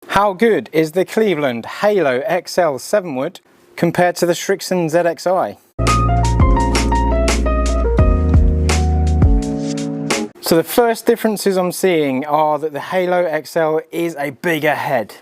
How good is the Cleveland Halo XL 7-wood compared to the Srixon ZXi? So the first differences I'm seeing are that the Halo XL is a bigger head.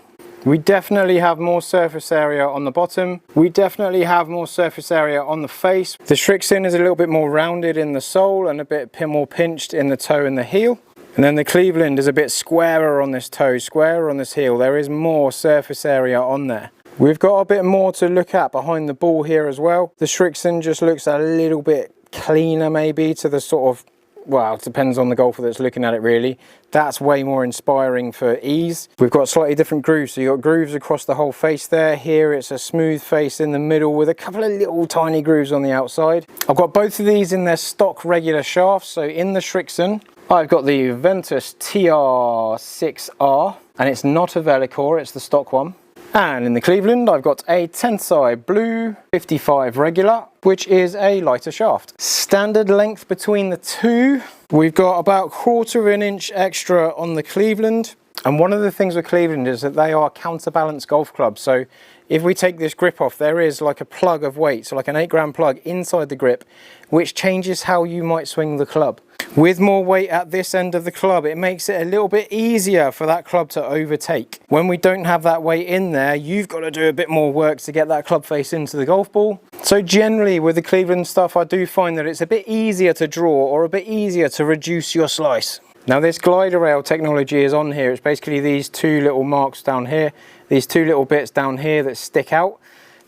We definitely have more surface area on the bottom. We definitely have more surface area on the face. The Srixon is a little bit more rounded in the sole and a bit more pinched in the toe and the heel. And then the Cleveland is a bit squarer on this toe, squarer on this heel. There is more surface area on there. We've got a bit more to look at behind the ball here as well. The Srixon just looks a little bit cleaner maybe to the sort of, well, it depends on the golfer that's looking at it really. That's way more inspiring for ease. We've got slightly different grooves. So you've got grooves across the whole face there. Here it's a smooth face in the middle with a couple of little tiny grooves on the outside. I've got both of these in their stock regular shafts. So in the Srixon, I've got the Ventus TR6R, and it's not a Velocore, it's the stock one. And in the Cleveland, I've got a Tensei Blue 55 regular, which is a lighter shaft. Standard length between the two, we've got about 1/4 inch extra on the Cleveland. And one of the things with Cleveland is that they are counterbalance golf clubs. So if we take this grip off, there is like a plug of weight, so like an 8-gram plug inside the grip, which changes how you might swing the club. With more weight at this end of the club, it makes it a little bit easier for that club to overtake. When we don't have that weight in there, you've got to do a bit more work to get that club face into the golf ball. So generally with the Cleveland stuff, I do find that it's a bit easier to draw or a bit easier to reduce your slice. Now this glider rail technology is on here. It's basically these two little marks down here, these two little bits down here that stick out.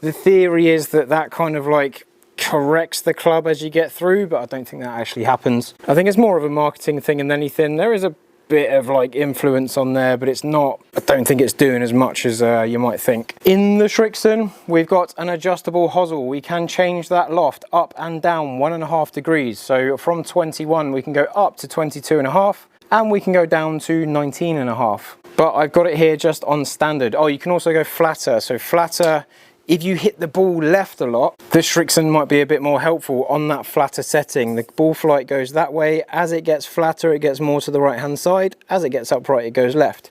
The theory is that that kind of like corrects the club as you get through, but I don't think that actually happens. I think it's more of a marketing thing than anything. There is a bit of like influence on there, but it's not, I don't think it's doing as much as you might think. In the Srixon, we've got an adjustable hosel. We can change that loft up and down 1.5 degrees. So from 21, we can go up to 22.5, and we can go down to 19.5. But I've got it here just on standard. Oh, you can also go flatter. So flatter, if you hit the ball left a lot, the Srixon might be a bit more helpful on that flatter setting. The ball flight goes that way. As it gets flatter, it gets more to the right hand side. As it gets upright, it goes left.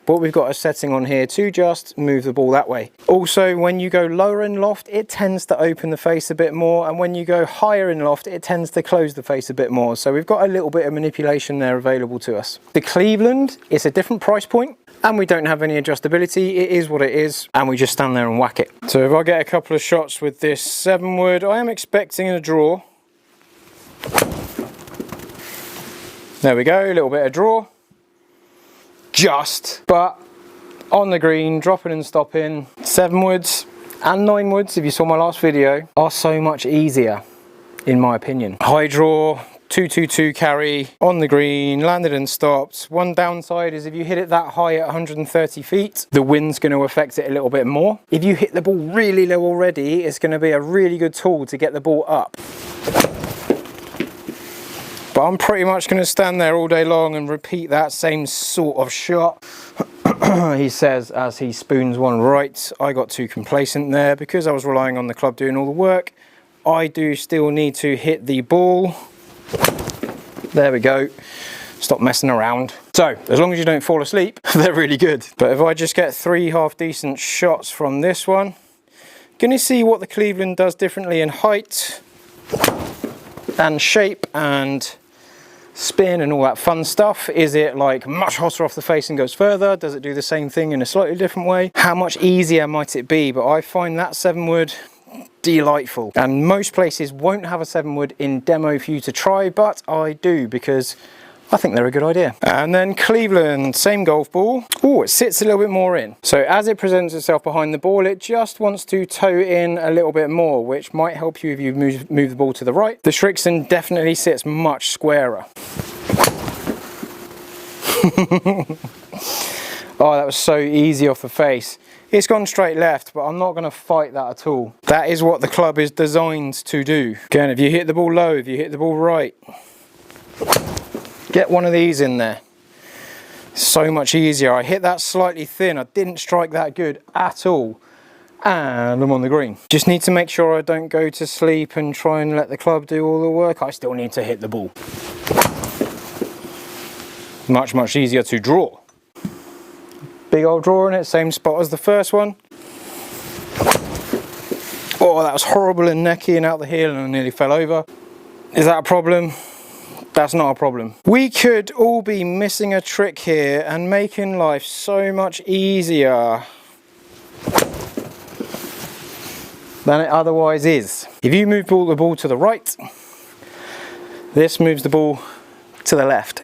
But we've got a setting on here to just move the ball that way. Also, when you go lower in loft, it tends to open the face a bit more. And when you go higher in loft, it tends to close the face a bit more. So we've got a little bit of manipulation there available to us. The Cleveland is a different price point, and we don't have any adjustability. It is what it is, and we just stand there and whack it. So if I get a couple of shots with this 7-wood, I am expecting a draw. There we go, a little bit of draw. Just, but on the green, dropping and stopping. 7-woods and 9-woods, if you saw my last video, are so much easier, in my opinion. High draw, 222 carry on the green, landed and stopped. One downside is if you hit it that high at 130 feet, the wind's going to affect it a little bit more. If you hit the ball really low already, it's going to be a really good tool to get the ball up. But I'm pretty much going to stand there all day long and repeat that same sort of shot. He says as he spoons one right. I got too complacent there because I was relying on the club doing all the work. I do still need to hit the ball. There we go. Stop messing around. So as long as you don't fall asleep, they're really good. But if I just get 3 half decent shots from this one, gonna see what the Cleveland does differently in height and shape and spin and all that fun stuff. Is it like much hotter off the face and goes further? Does it do the same thing in a slightly different way? How much easier might it be? But I find that 7-wood delightful, and most places won't have a 7-wood in demo for you to try, but I do because I think they're a good idea. And then Cleveland, same golf ball. Oh, it sits a little bit more in. So as it presents itself behind the ball, it just wants to toe in a little bit more, which might help you if you move the ball to the right. The Srixon definitely sits much squarer. Oh, that was so easy off the face. It's gone straight left, but I'm not going to fight that at all. That is what the club is designed to do. Again, if you hit the ball low, if you hit the ball right, get one of these in there. So much easier. I hit that slightly thin. I didn't strike that good at all. And I'm on the green. Just need to make sure I don't go to sleep and try and let the club do all the work. I still need to hit the ball. Much, much easier to draw. big old draw in it, same spot as the first one. Oh, that was horrible and necky and out the heel, and I nearly fell over. Is that a problem? That's not a problem. We could all be missing a trick here and making life so much easier than it otherwise is. If you move the ball to the right, this moves the ball to the left.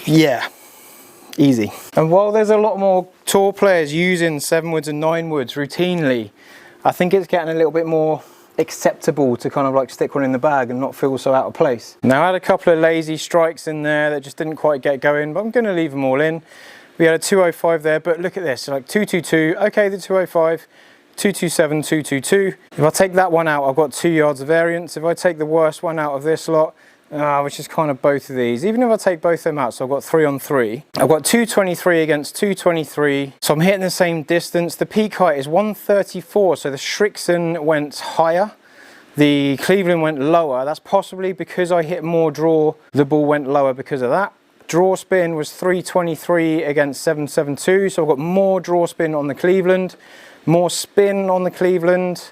Yeah, easy. And while there's a lot more tour players using 7 woods and 9 woods routinely, I think it's getting a little bit more acceptable to kind of like stick one in the bag and not feel so out of place. Now I had a couple of lazy strikes in there that just didn't quite get going, but I'm going to leave them all in. We had a 205 there, but look at this, like 222, okay, the 205, 227, 222. If I take that one out, I've got 2 yards of variance. If I take the worst one out of this lot, which is kind of both of these, even if I take both of them out, so I've got 3 on 3, I've got 223 against 223, so I'm hitting the same distance. The peak height is 134, so the Srixon went higher, the Cleveland went lower. That's possibly because I hit more draw, the ball went lower because of that. Draw spin was 323 against 772, so I've got more draw spin on the Cleveland, more spin on the Cleveland,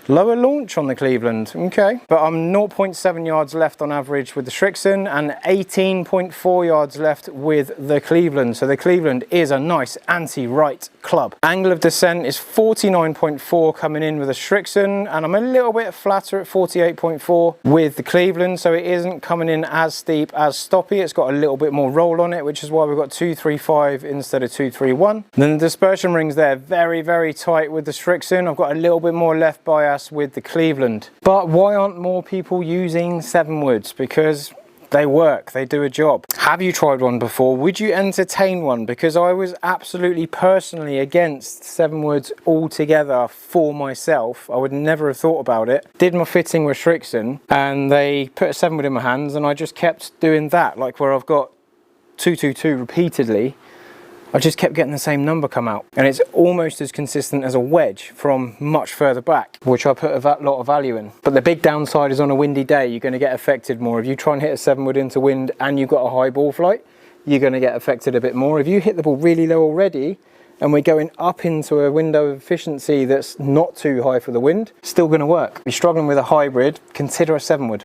lower launch on the Cleveland, okay. But I'm 0.7 yards left on average with the Srixon and 18.4 yards left with the Cleveland. So the Cleveland is a nice anti-right club. Angle of descent is 49.4 coming in with the Srixon, and I'm a little bit flatter at 48.4 with the Cleveland, so it isn't coming in as steep as Stoppy. It's got a little bit more roll on it, which is why we've got 235 instead of 231. Then the dispersion rings there, very, very tight with the Srixon. I've got a little bit more left bias with the Cleveland. But why aren't more people using 7 woods? Because they work, they do a job. Have you tried one before? Would you entertain one? Because I was absolutely personally against 7 woods altogether for myself. I would never have thought about it. Did my fitting with Srixon and they put a 7 wood in my hands and I just kept doing that, like where I've got 222 repeatedly. I just kept getting the same number come out, and it's almost as consistent as a wedge from much further back, which I put a lot of value in. But the big downside is on a windy day, you're going to get affected more. If you try and hit a 7 wood into wind and you've got a high ball flight, you're going to get affected a bit more. If you hit the ball really low already, and we're going up into a window of efficiency that's not too high for the wind, still going to work. If you're struggling with a hybrid, consider a 7 wood.